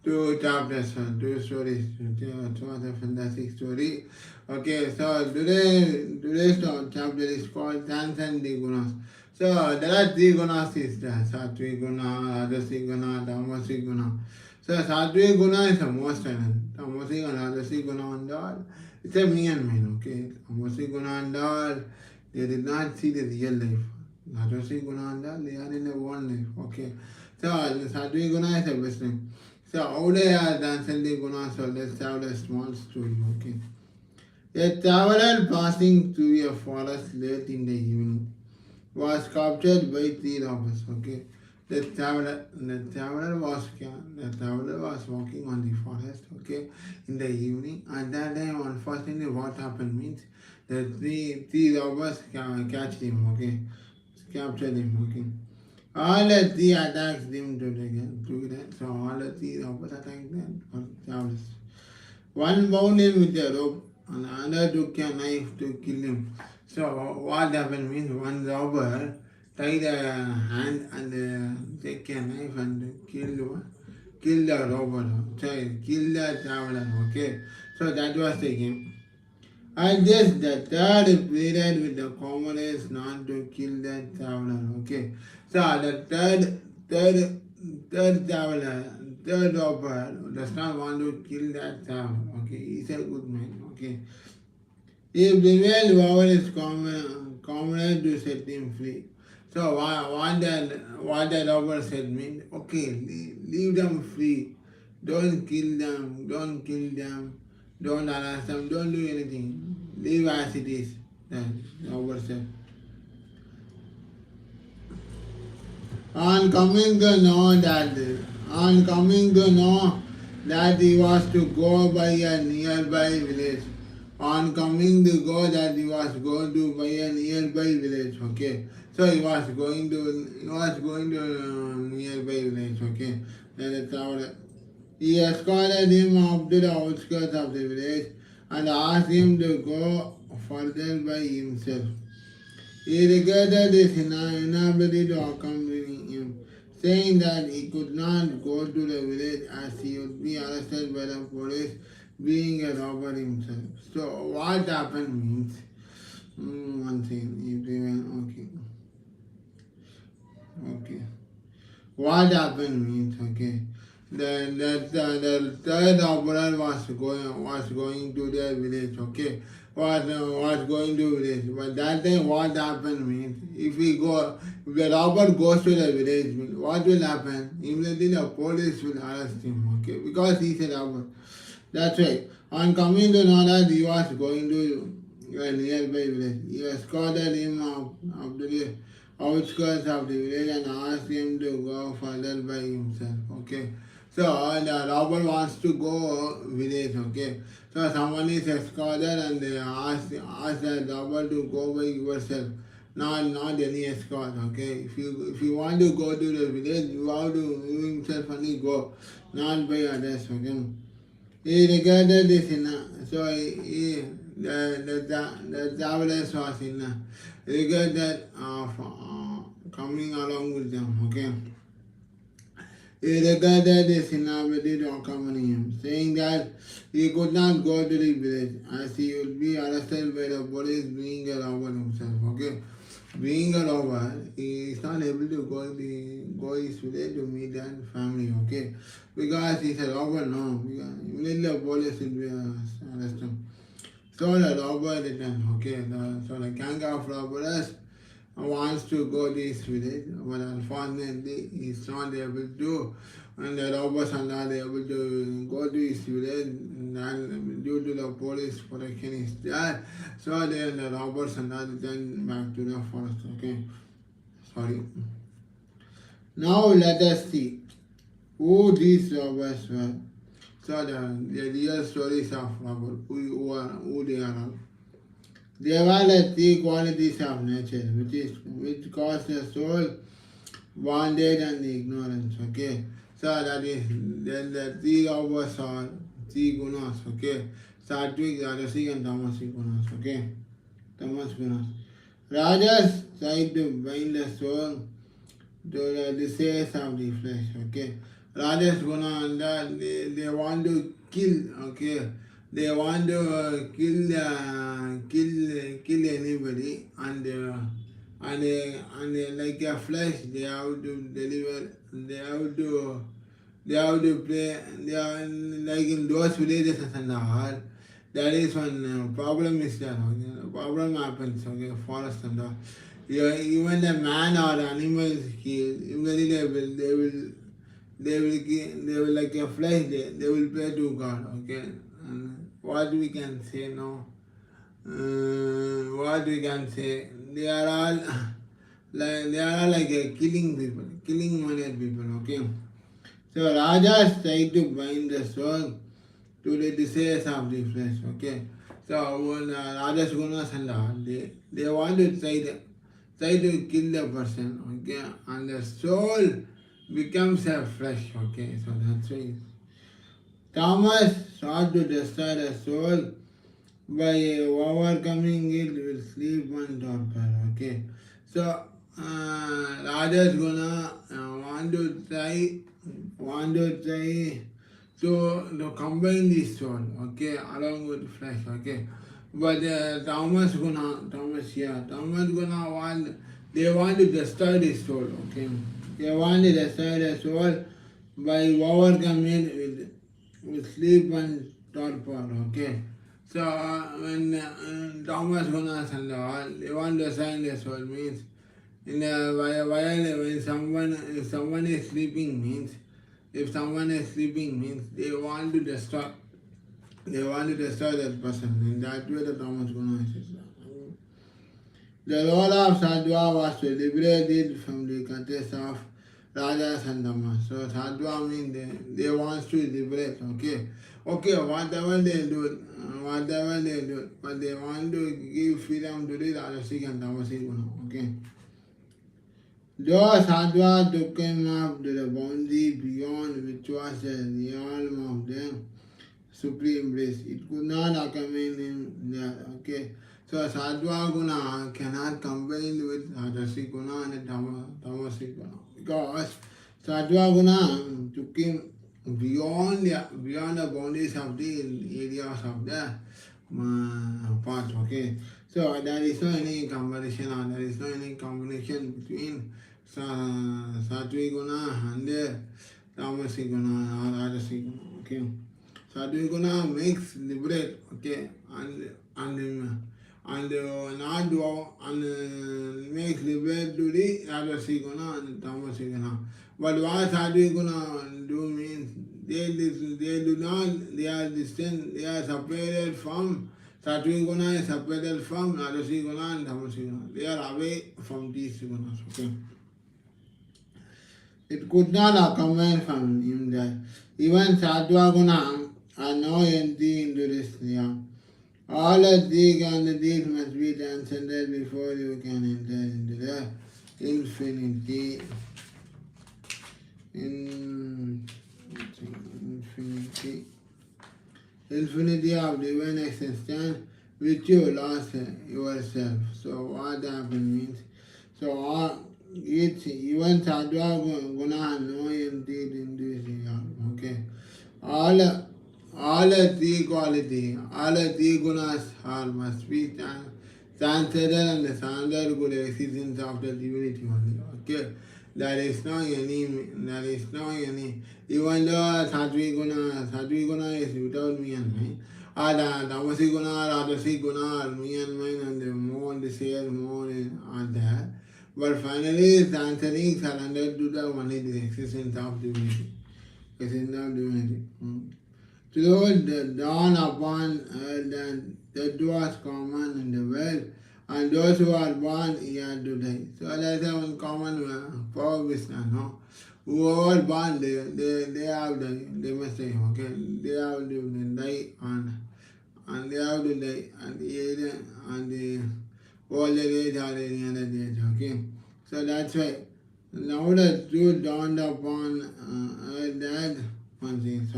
two chapters, two stories. It was a fantastic story. Okay, so today's chapter is called Transcending Gunas. So there are three gunas is there: Sattvic guna, Rajasic guna, Tamasic guna. So Sattvic guna is the most silent. Tamasic and Rajasic guna and all. It's a me and mine. Okay, Tamasic guna and all. They did not see the real life. Rajasic guna and all. They are in a one life. Okay. So Sattvic guna is a best thing. So how they are transcending guna, so let's have a small story, okay. A traveler passing through a forest late in the evening was captured by three robbers, okay. The traveler was walking on the forest, okay, in the evening. At that time, unfortunately, what happened means the three robbers catch him, okay, captured him, okay. All the three attacks them together. So all the three robbers attacked them for travelers. One bound him with a rope and another took a knife to kill him. So what happened means one robber tied a hand and take a knife and kill the robber. Sorry, kill the traveler. Okay. So that was the game. And this the third period with the commoners not to kill the traveler. Okay. So the third traveler, third robber does not want to kill that traveler. Okay, he's a good man. Okay. He prevailed over his commoner to set him free. So what the robber said means, okay, leave them free. Don't kill them, don't harass them, don't do anything. Leave as it is. The robber said. On coming to know that he was to go by a nearby village. On coming to go that he was going to by a nearby village. Okay. So he was going to nearby village. Okay. Then the traveler. He escorted him up to the outskirts of the village and asked him to go further by himself. He regretted his inability to accompany him, saying that he could not go to the village as he would be arrested by the police, being a robber himself. So what happened means, one thing, okay. What happened means, okay. The third opera was going to the village, okay. Was going to village. But that time what happened means, if the robber goes to the village, what will happen? Immediately the police will arrest him, okay, because he's a robber. That's right. On coming to know that he was going to a nearby village, he escorted him up to the outskirts of the village and asked him to go further by himself. Okay. So the robber wants to go village. Okay. So someone is escorted and they ask the robber to go by yourself. Not any escort. Okay. If you want to go to the village, you have to you himself only go, not by others. Okay. He regarded this so the travelers was regarded coming along with them, okay. He regarded his inability to accompany him, saying that he could not go to the village as he would be arrested by the police being a robber himself, okay. Being a robber, he is not able to go his village to meet that family, okay. Because he's a robber, no. Immediately the police will be arrested him. So the robber returned, okay. So the gang of robbers wants to go to his village, but unfortunately he's not able to, and the robbers are not able to go to his village, and due to the police protection is there, so then the robbers are not returned back to the forest, okay. Sorry. Now let us see who these robbers were. So the real stories of robbers, who they are. They are the three qualities of nature, which cause the soul bondage and ignorance. Okay, so that is then the three robbers are three gunas. Okay, sattvic, rajasic, and tamasic gunas. Okay, tamas gunas. Rajas try to bind the soul to the desires of the flesh. Okay, Rajas Guna, and they want to kill, okay? They want to kill anybody, and like a flesh, they have to deliver, they have to play, they are like in those villages and all. That is one problem is there, okay? Problem happens, okay, forest and all. Yeah, even the man or animals kill, usually they will like a flesh, they will pray to God, okay? And what we can say now, what we can say, they are all they are all like a killing people, killing minded people, okay? So Rajas try to bind the soul to the desires of the flesh, okay? So when Rajas Gunas and all, they want to try to kill the person, okay? And the soul becomes a flesh, okay? So that's why Thomas sought to destroy the soul by overcoming it with sleep and torpor, okay? So Rajas gonna want to try to combine this soul, okay, along with flesh, okay. But Thomas gonna want, they want to destroy this soul, okay. They want to destroy the soul by overcoming it with sleep and torpor, okay. So when Thomas Gunas and all, they want to assign the soul means in a while when someone is sleeping means, if someone is sleeping means they want to destroy that person. In that way the Thomas Gunas is. The role of Sadhva was to liberate it from the context of Rajas and Dhammas. So Sadhva means they want to liberate, okay? Okay, whatever they do, but they want to give freedom to the Rajasic and Tamasic Guna, okay? Though Sadhva took him up to the boundary beyond which was the realm of the supreme bliss, it could not accompany him there, okay? So Sadhva Guna cannot combine with Rajasic Guna and Tamasic Guna, because Sadhva Guna took him beyond the boundaries of the areas of the path, okay? So there is no any comparison or there is no any combination between Sattvic Guna and the Tamasic Guna or Rajasic Guna, okay? Sattvic Guna makes liberate, okay, and not do and makes liberate to the Rajasic Guna and Tamasic Guna. But what Sattvic Guna do means they are distant, they are separated from Sattvic Guna is separated from Rajasic Guna and Tamasic Guna. They are away from these gunas, okay? It could not accompany from him that even Sattva Guna are no entry into this realm. All the these and the these must be transcended before you can enter into the infinity. Infinity of divine existence which you lost yourself. So what happened means, so it's even Sattva Guna no entity in this realm, okay? All the three qualities, all the three gunas are must be transcended and the standard good existence of the divinity only, okay? There is no any, even though Sattvic Guna is without me and mind, or the Tamasic Guna, Rajasic Guna, me and mine, and the more desire, more are there. But finally, it's answering surrendered to the only the existence of divinity. Through the dawn upon earth that was common in the world, and those who are born here to die. So that's one common power Vishnu, no? Who are born, they have died, they must die, okay? They have to die and they have to die and the older age or any other age, okay? So that's why now the truth dawned upon that one thing,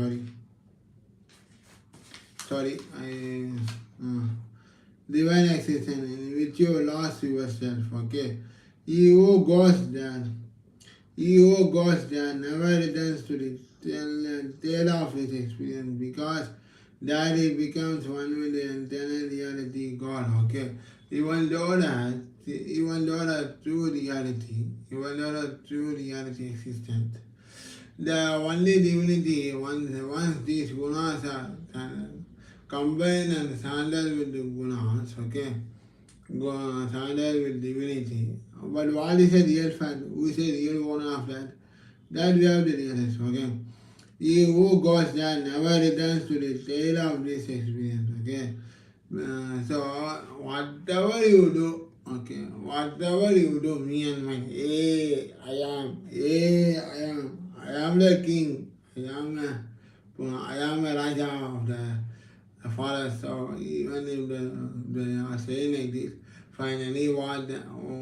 divine existence in which you lost yourself, okay? He who goes there never returns to this. tail off his experience, because that it becomes one with the internal reality God, okay? Even though that true reality, even though the true reality existence, the only divinity, once these gunas are combined and surrendered with the gunas, okay? Surrendered with divinity. But what is a real fact? Who is a real owner of that? That we have to realize, okay? He who goes there never returns to the tail of this experience, okay? So, whatever you do, okay, whatever you do, me and mine, I am the king, I am a Raja of the forest. So, even if they are saying like this, finally, what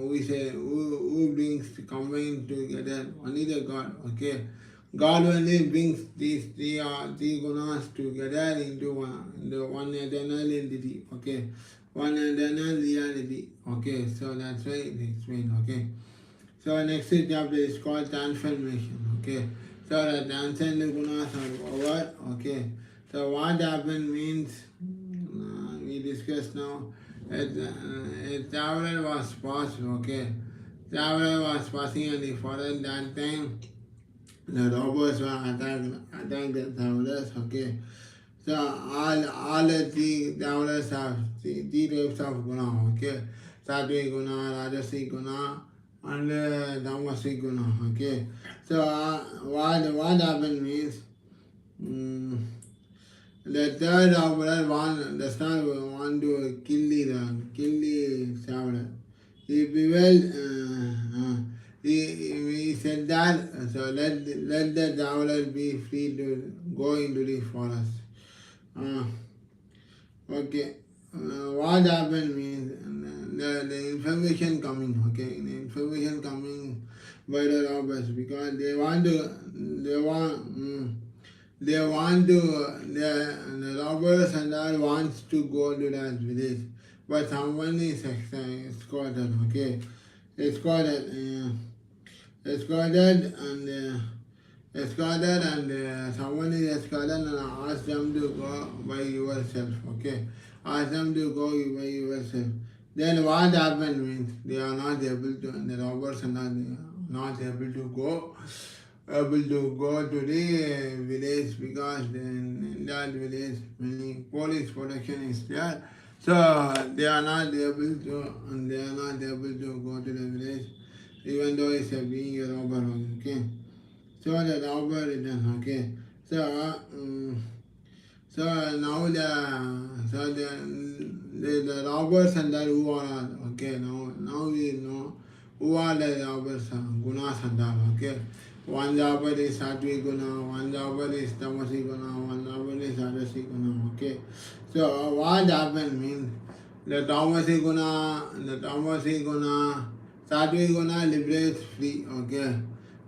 we say, who brings the combined together? Only the God, okay? God only brings these three gunas together into one eternal entity, okay? One eternal reality, okay? So that's why it explained, okay? So next chapter is called transformation, okay? So the transcendent gunas are over, okay? So what happened means, we discussed now, a traveler was passed, okay? Traveler was passing in the forest that time. The robbers were attacked the travelers, okay. So all the three travelers have three types of guna, okay. Sattvic guna, Rajasic guna, and Tamasic guna, okay. So what happened means, the third traveler does not want to kill the traveler. He prevailed. He said that, so let the traveler be free to go into the forest. Okay. What happened means, the information coming, okay, the information coming by the robbers, because they want the robbers and all wants to go to that village, but someone is escorted, okay, escorted and someone is escorted and ask them to go by yourself, okay, ask them to go by yourself. Then what happened means, they are not able to, the robbers are not able to go to the village, because in that village many police protection is there. So they are not able to go to the village, even though it's being a robber, okay. So the robber is done, okay. So now the robbers and that who are, okay, now we know who are the robbers, gunas and all, okay. One robber is Sattvic guna, one robber is Tamasic guna, one robber is Rajasic guna, okay. So what happened means, the Tamasic guna, Sattvic guna liberates free, okay.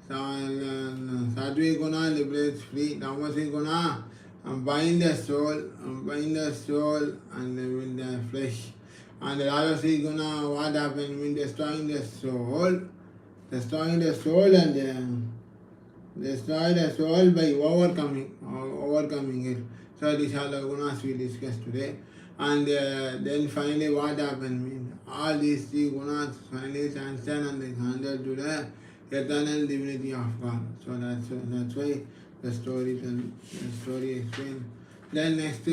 So Sattvic guna liberates free, Tamasic guna bind the soul and with the flesh. And the Rajasic guna, what happened means destroying the soul and destroy the soul by overcoming it. So these are the gunas we discussed today. And then finally what happened means, all these three gunas finally transcend and they handle to the eternal divinity of God. So that's why the story explained. Then next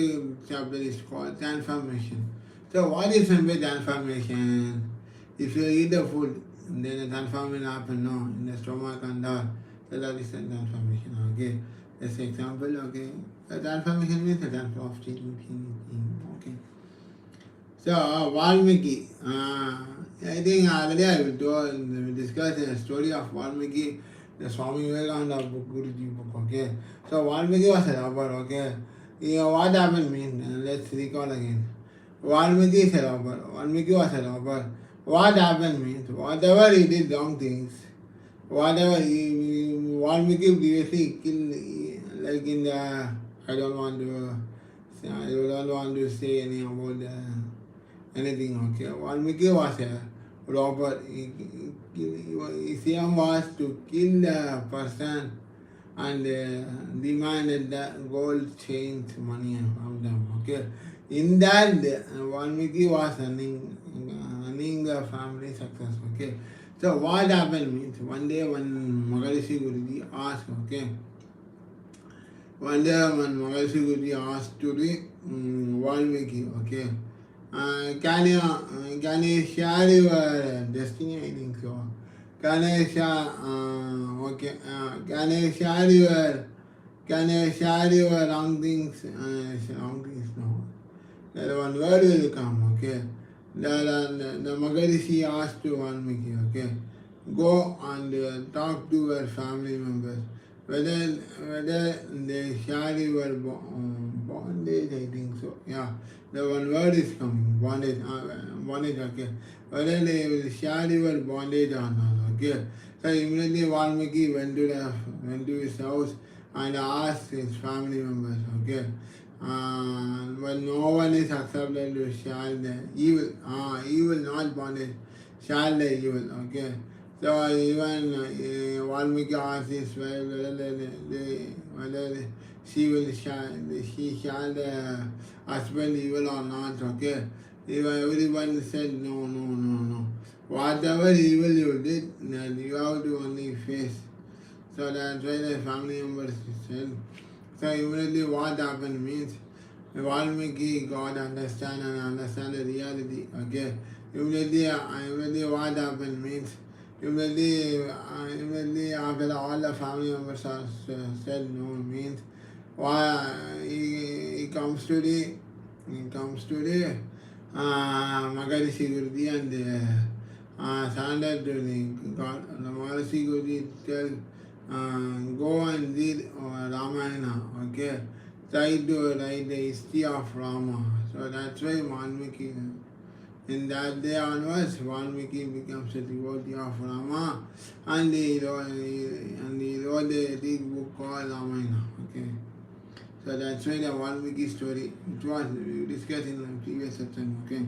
chapter is called transformation. So what is transformation? If you eat the food, then a transformation happen, no, in the stomach and all. So that is a transformation, okay. That's an example, okay. A transformation means a transfer of thing, okay. So Valmiki, I think already I will discuss the story of Valmiki, the Swami Vivekananda book, Guruji book, okay. So Valmiki was a robber, okay. What happened means, let's recall again. Valmiki is a robber. Valmiki was a robber. What happened means, whatever he did wrong things, Valmiki previously killed, like in the, I don't want to say anything about anything, okay. Valmiki was a robber. His aim was to kill the person and demanded that gold chains money from them. Okay, in that Valmiki was earning the family success. Okay, so what happened means one day when Maharishi Guruji asked, okay, one day when Maharishi Guruji asked to the Valmiki, okay, can you share your destiny? I think so. Can I share? Okay. Can I share your wrong things? Wrong things. No. That one word will come. Okay. The Maharishi asked to Valmiki. Okay. Go and talk to your family members. Whether they share your bondage, I think so. Yeah. The one word is coming. Bondage. Bondage. Okay. Whether they will share your bondage or not. Okay. So immediately Valmiki went to his house and asked his family members. Okay. But no one is accepted to share the evil. Evil not bondage. Share the evil. Okay. So even Valmiki asked his wife whether she shall the husband evil or not. Okay. Even everyone said no. Whatever evil you did, then you have to only face. So that's why the family members said. So immediately what happened means Valmiki got understand the reality. Okay. Immediately what happened means immediately after all the family members are said no means why he comes to the Maharishi Guruji and surrendered to the God. The Maharishi Guruji tell go and read Ramayana. Okay, try to write the history of Rama. So that's why Valmiki. In that day onwards, Valmiki becomes a devotee of Rama and he wrote a big book called Ramayana. Okay. So that's why the Valmiki story, it was discussed in the previous section. Okay.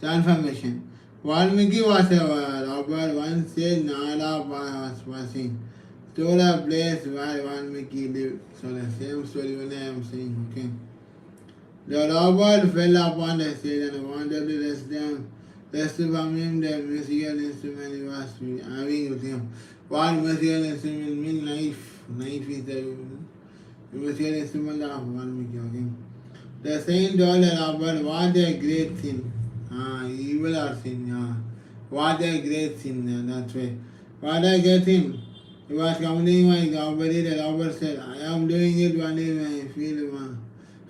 Transformation. Valmiki was a robber. Once said Nala was passing. Stole a place where Valmiki lived. So the same story when I am saying. Okay. The robber fell upon the stage and wanted to rest from him the musical instrument he was having with him. What musical instrument means knife. Knife is the musical instrument of Valmiki. Okay. The saint told the robber, what a great sin. Evil or sin. What a great sin. That's way. What a great sin. He was committing my robbery. The robber said, I am doing it only when I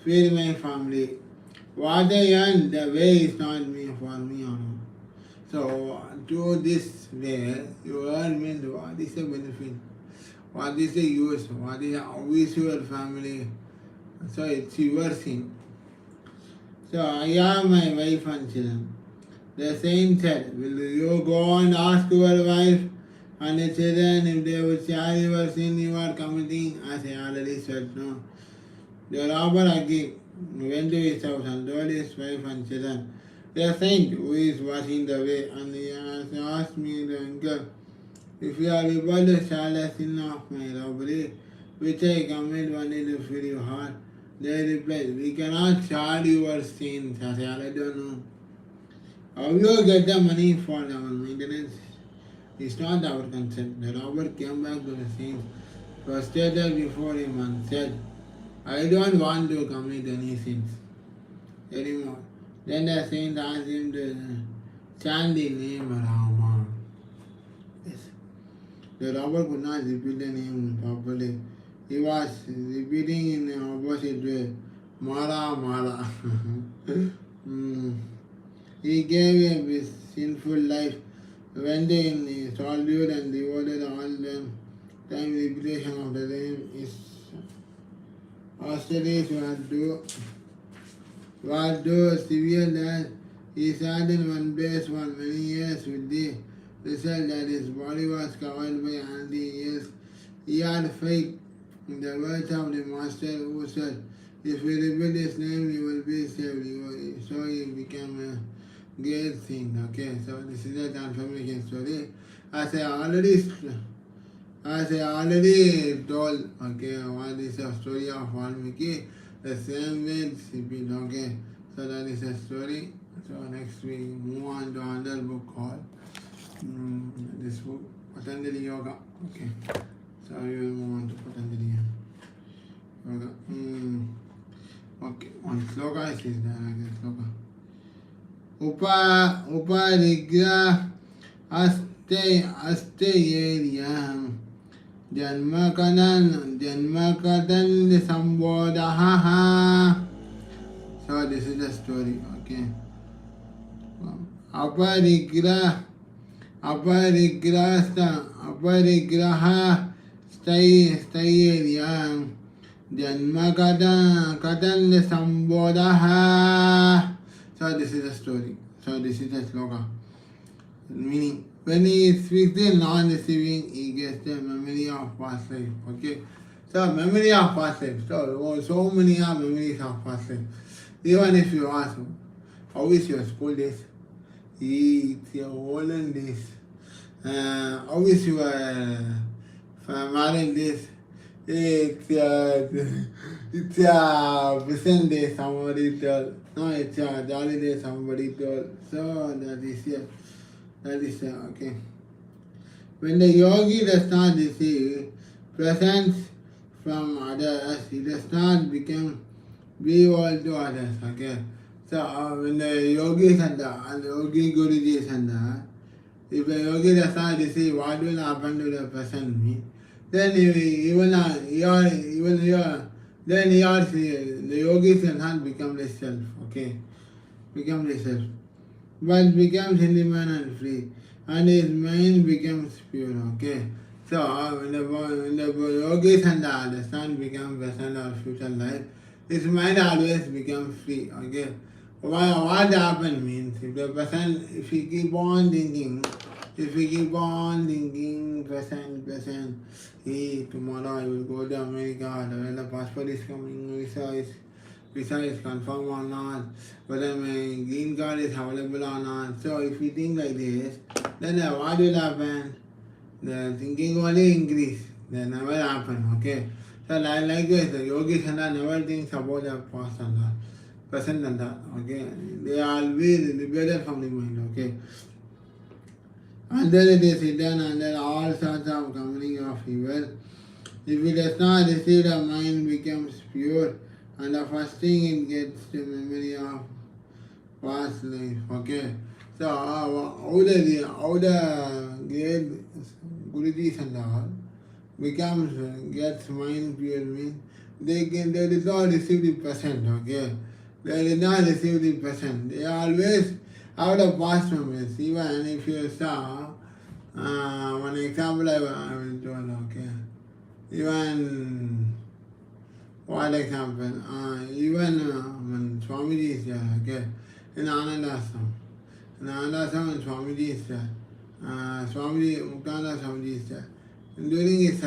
feed my family. What I earn, the way is not me for me. So do this way, you earn means what is the benefit? What is the use? What is how is your family? So it's your sin. So I have my wife and children. The saint said, will you go and ask your wife and the children if they would share your sin you are committing? As I already said, no. The robber again went to his house and told his wife and children, the saint who is watching the way and he has asked me the uncle, if you are able to share the sin of my robbery, which I commit only to fill your heart, they replied, we cannot share your sins. I said, I don't know. How you get the money for our maintenance? It's not our concern. The robber came back to the saint, prostrated before him and said, I don't want to commit any sins anymore. Then the saint asked him to chant the name Rama. Yes. The robber could not repeat the name properly. He was repeating in the opposite way. Mara. He gave a sinful life, went in solitude and devoted all the time repetition of the name is Austerity was so severe that he sat in one place for many years with the result that his body was covered by anti-hairs. He had faith in the words of the master who said, if you repeat his name, you will be saved. So he became a great thing. Okay, so this is the transformation story. As I already as I already told, okay, what is the story of Valmiki, the same way it's repeat, okay. So that is a story. So next we move on to another book called this book, Patanjali Yoga. Okay. So we will move on to Patanjali Yoga. Okay, one sloka is there, okay, sloka. Uparigra aste yeriyam janmakadan sambodhaha. So this is the story, okay. Aparigraha stayeriyam janmakadan sambodhaha. So this is the story. So this is the sloka. Meaning, when he speaks the non-receiving, he gets the memory of past life. Okay. So memory of past life. So many are memories of past life. Even if you ask, how is your school days? It's your olden days. How is your married days? It's your present day, somebody told. No, it's your jolly day, somebody told. So that is here. That is okay. When the yogi does not receive presence from others, he does not become viewable to others. Okay. So when the yogi is under, and the yogi Guruji is under, if a yogi does not receive, what will happen to the person? Then the yogi will not become the self. Okay. Become the self. But becomes independent and free, and his mind becomes pure. Okay. So when the yogi and the understand become present or future life, his mind always becomes free. Okay. What happens means if the person, if he keep on thinking, present, hey, tomorrow I will go to America, when the passport is coming, visa is confirmed or not, whether my green card is available or not. So if we think like this, then what will happen? The thinking only increase. They never happen. Okay. So like this, the yogis and never thinks about the past and the present and that. Okay. They are always liberated from the mind. Okay. And then it is hidden under all sorts of coming of evil. If it does not receive, the mind becomes pure, and the first thing it gets the memory of past life. Okay. So how the great Gurujis and all gets mind pure means they did not receive the present. Okay. They did not receive the present. They always have the past memories. Even if you saw one example I will tell. Okay. Even what example? Even when Swamiji is there, okay, in Anandasam. In Anandasam, when Swamiji is there, Swamiji, Muktananda Swamiji is there. During his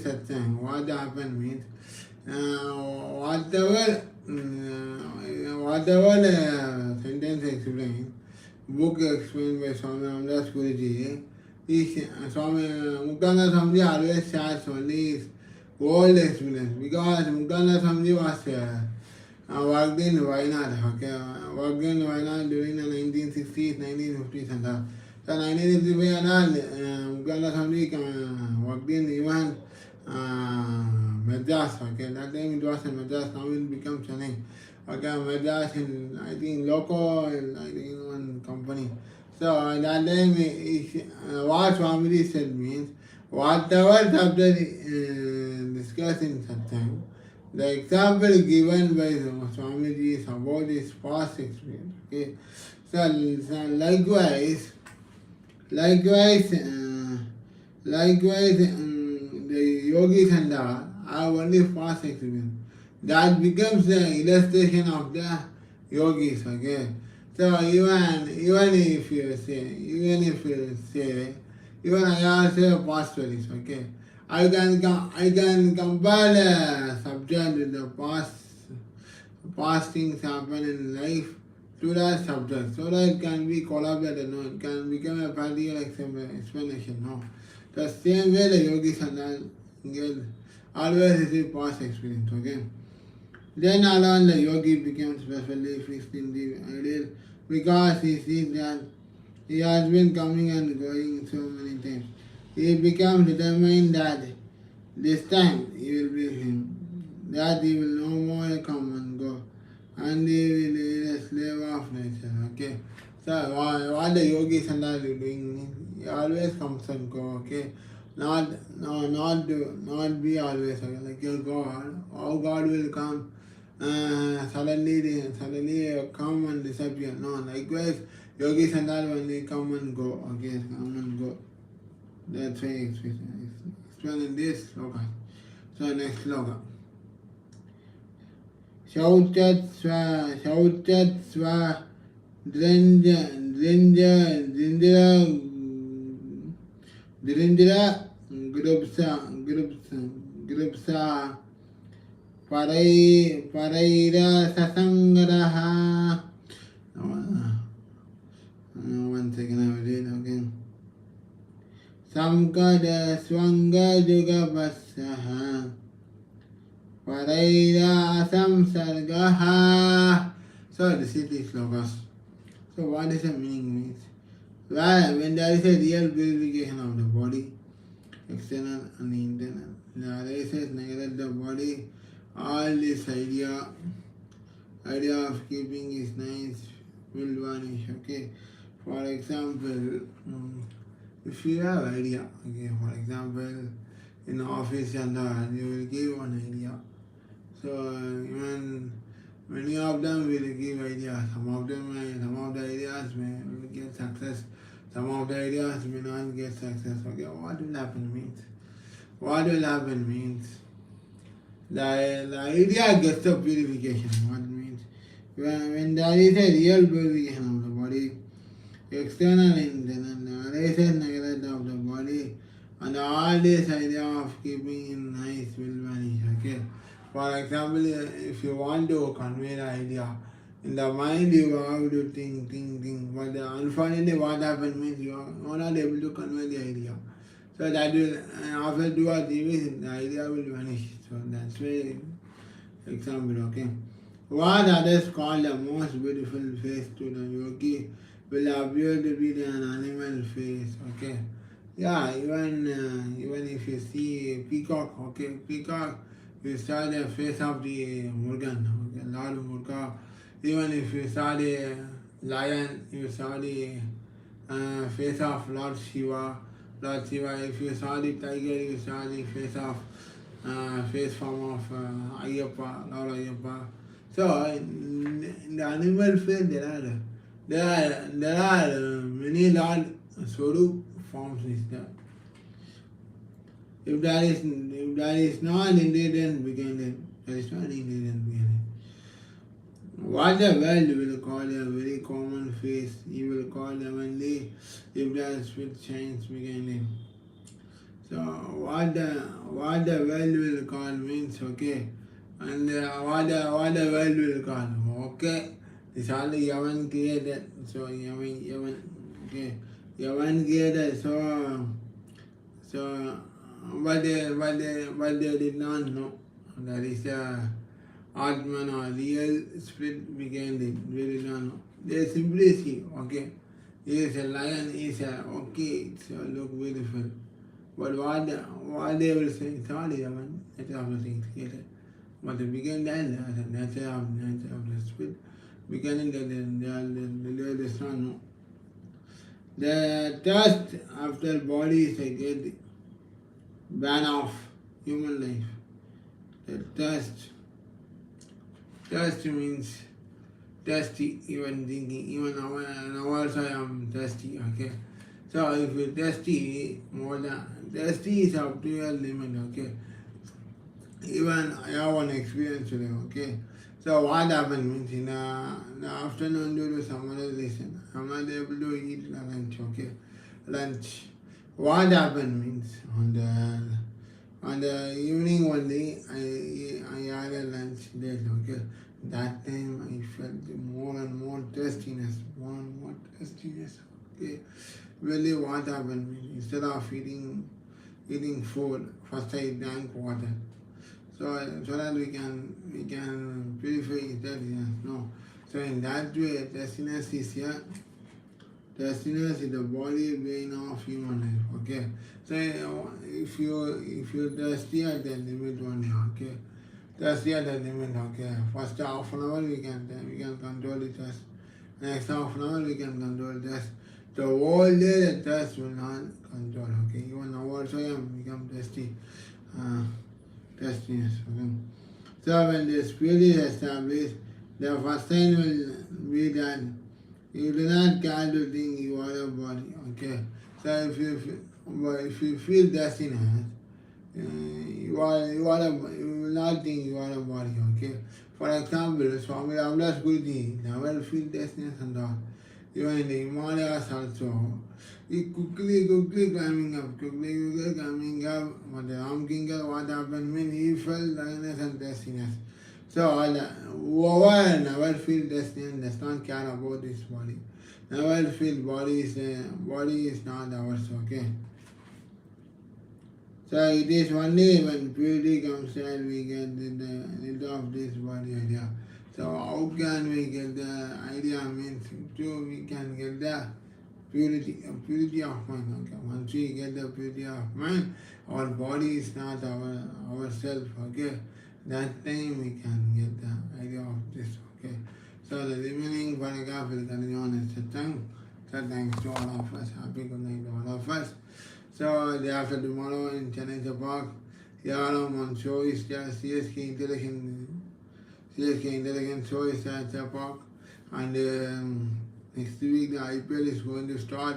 satsang, what happened means, whatever sentence explained, book explained by Swami Ramdas Guruji, Swami Muktananda Swamiji always shares only his old experience, because Muktananda Swamiji was worked in Wayanad, okay, worked in Wayanad during the 1960s, 1950s and all. So 1955 and all, Muktananda Swamiji worked in even Madras, okay, that time it was in Madras, now it becomes Chennai. Okay, Madras in, I think, Loco, in, I think, one company. So that time, what Swamiji said means, whatever chapter discussed in satsang, the example given by Swamiji is about his past experience. Okay, so likewise, the yogis and all have only past experience. That becomes the illustration of the yogis. Okay, so even if you say, even I also past stories. Okay, I can compare the subject with the past things happen in life to that subject, so that it can be collaborated. No, it can become a practical explanation. No, The same way the yogi sandal get always receive past experience, okay? Then alone the yogi becomes specially fixed in the ideal because he sees that he has been coming and going so many times. He becomes determined that this time he will be him, that he will no more come and go, and he will be a slave of nature. Okay. So what the yogis and all doing, he always comes and go. Okay. Not be always okay. Like your God, how God will come. Suddenly come and disappear. No, likewise, yogis and all when they come and go. Okay, come and go. That's why explain in this sloka. So next sloka. Shauchatsva Drindra Grupsa Paraira Sasangaraha. One second, I will read again. Samkada Swanga Juga Basaha Paraira Samsargaha. So this is the slokas. So what is the meaning means? Well, when there is a real purification of the body, external and internal, there is a negative the body, all this idea of keeping is nice will vanish, okay? For example, if you have idea, okay, for example, in office and you will give one idea. So even many of them will give ideas. Some of the ideas will get success. Some of the ideas may not get success. Okay, what will happen means? What will happen means the idea gets the purification. What means when there is a real purification of the body, external and internal, there is a negative of the body, and all this idea of keeping it nice will vanish. Okay. For example, if you want to convey the idea, in the mind you have to think, but unfortunately what happens means you are not able to convey the idea. So that will, after 2 or 3 weeks, the idea will vanish. So that's why, example, okay. What others call the most beautiful face to the yogi will appear to be an animal face, okay. Yeah, even if you see peacock, okay, peacock, you saw the face of the Murugan, okay, Lord Murga. Even if you saw the lion, you saw the face of Lord Shiva. Lord Shiva, if you saw the tiger, you saw the face form of Ayyappa, Lord Ayyappa. So in the animal face there are many Lord Swarup forms is there. If there is no ingredient beginning, there is no ingredient beginning. What the world will call a very common face, you will call heavenly if there is with change beginning. So what the world will call means okay, and what the world will call okay. It's only Yavan created, so Yavan okay, Yavan created, so but they did not know that is Atman or real spirit began it. They did not know. They simply see, okay, he is a lion, he is a okay, it's look beautiful. But what they will say, sorry, Yaman, that's all the things created. But they began that the nature of the spirit, beginning that they does not know. The thirst after body is a great ban of human life. The thirst means thirsty, even thinking, even now also I am thirsty, okay. So if you're thirsty, more than thirsty is up to your limit, okay. Even I have one experience today, okay. So what happened means in the afternoon due to some other reason, I'm not able to eat lunch, okay. Lunch. What happened means on the evening only I had a lunch there, okay. That time I felt more and more thirstiness, okay. Really what happened means instead of eating eating food. First I drank water. So that we can purify testiness. No. So in that way, testiness is here. Testiness is the body brain of human life. Okay. So if you thirsty at the limit only. Okay. Thirsty at the limit. Okay. First half an hour we can control the thirst. Next half an hour we can control thirst. The whole day the thirst will not control. Okay. Even now also I am become thirsty. Testiness. Okay. So when the spirit is established, the first sign will be that you do not care to think you are a body. Okay. So if you feel testiness, you will not think you are a body. Okay. For example, Swami Ramdas Guruji never feel testiness and all. Even in the Himalayas also, he quickly climbing up, but the Ram Kinkar, what happened when he felt dryness and testiness. So whoever never feel testiness does not care about this body. Never feel body is not ours, okay? So it is only when purity comes that we get rid of this body idea. So how can we get the idea? Means we can get the purity of mind. Okay, once we get the purity of mind, our body is not ourself. Okay, that time we can get the idea of this. Okay, so the remaining paragraph will continue on as satsang. So thanks to all of us. Happy good night to all of us. So day after tomorrow in Chennai Park, here on show is just CSK Intelligence show is at the park, and next week the IPL is going to start.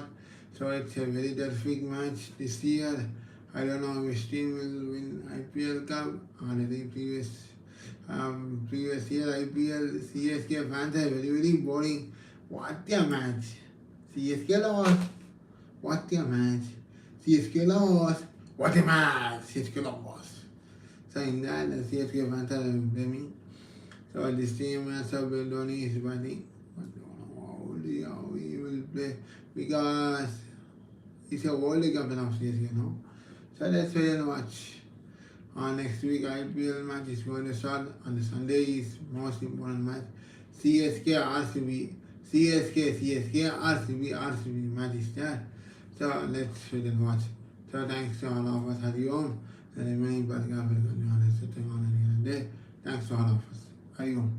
So it's a very terrific match this year. I don't know which team will win IPL Cup. Already previous year IPL CSK fans are very boring. What a match! CSK lost. What a match! CSK lost. What a match! CSK lost. So in that, the CSK fans are blaming. So this team as of Dhoni is batting. But how he will play, because he's a world captain of CSK, no? So let's wait and watch. Next week IPL match is going to start. On the Sunday is most important match. CSK RCB. CSK RCB match is there. So let's wait and watch. So thanks to all of us. Hari Om. The remaining paragraph will continue on a day. Thanks to all of us. Hari Om.